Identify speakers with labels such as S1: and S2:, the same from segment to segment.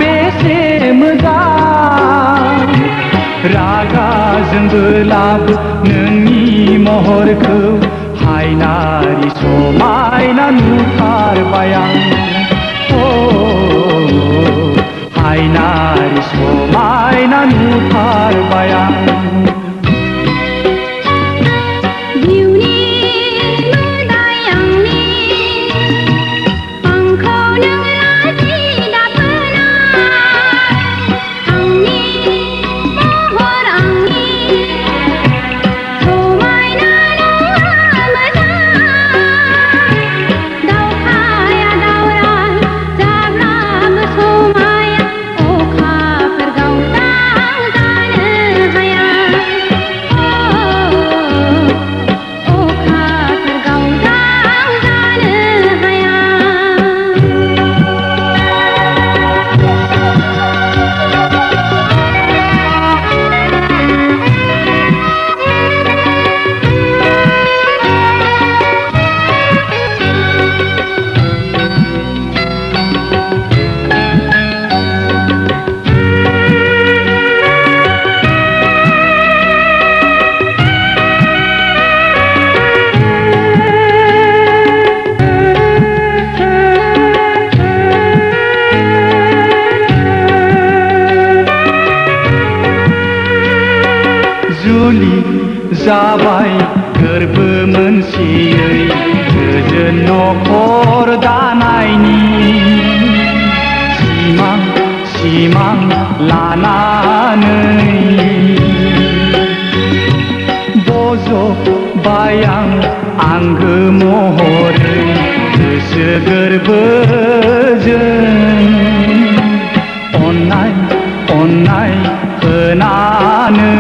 S1: बेसे मोजां रागा जोंबोलाबो नोंनि महरखौ हायनारि समायना नुथारबाय आं हायनारि समायना नुथारबाय आं जुलि जाबाय गोरबो मोनसेयै गोजोन नखर दानायनि सिमां लानानै बज'बाय आं आंगो महरै गोसो गोरबोजों अननाय होनानै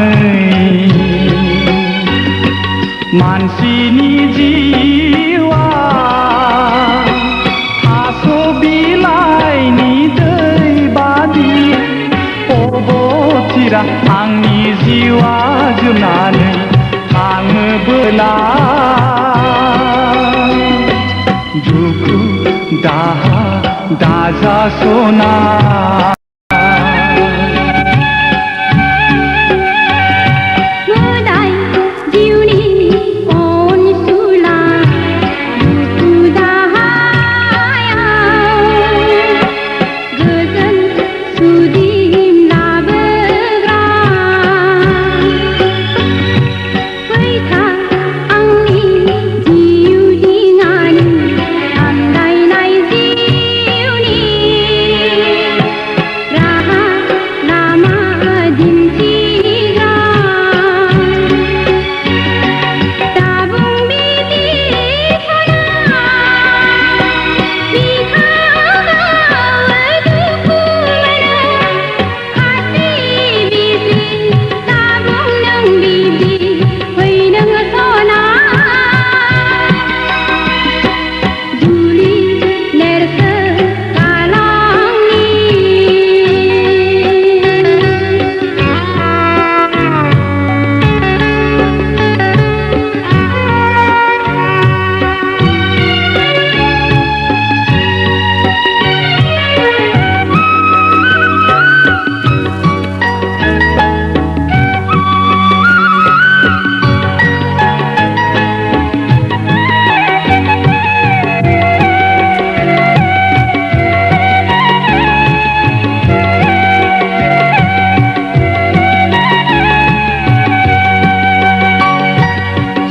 S1: मानसिनि जिउआ थास' बिलाइनि दै बादि अबथिरा आंनि जिउआ जोबनानै थाङोबोला दुखु दाहा दाजा सना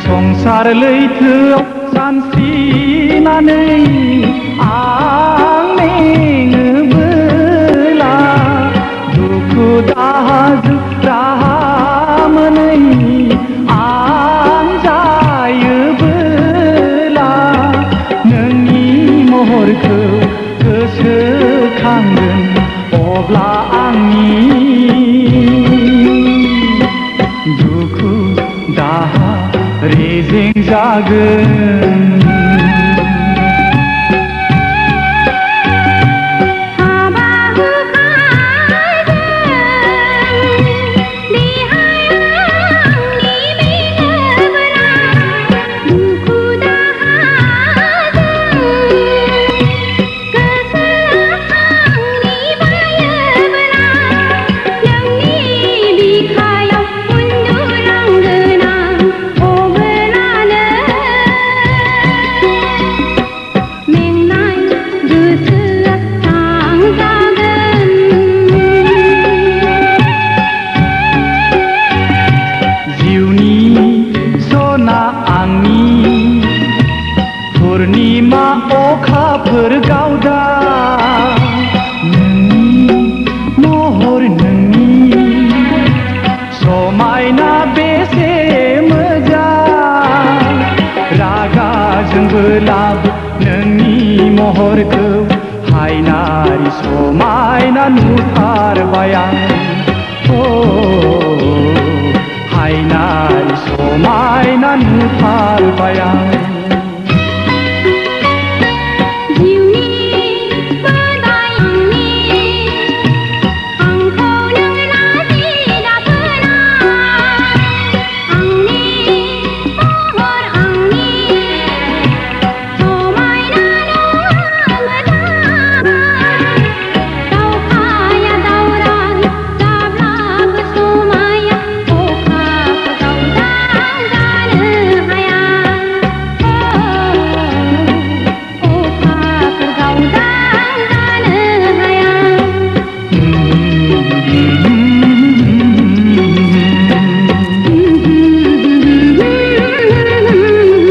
S1: संसार लैथोआव सानस्रिनानै आं मेङोबोला दुखु दाहाजों राहा मोनै आं जायोबोला नोंनि महरखौ गोसोखांगोन अब्ला आंनि दुखु दाहा रेजें जागोन समायना नुथारबाय आं हायनारि समायना नुथारबाय आं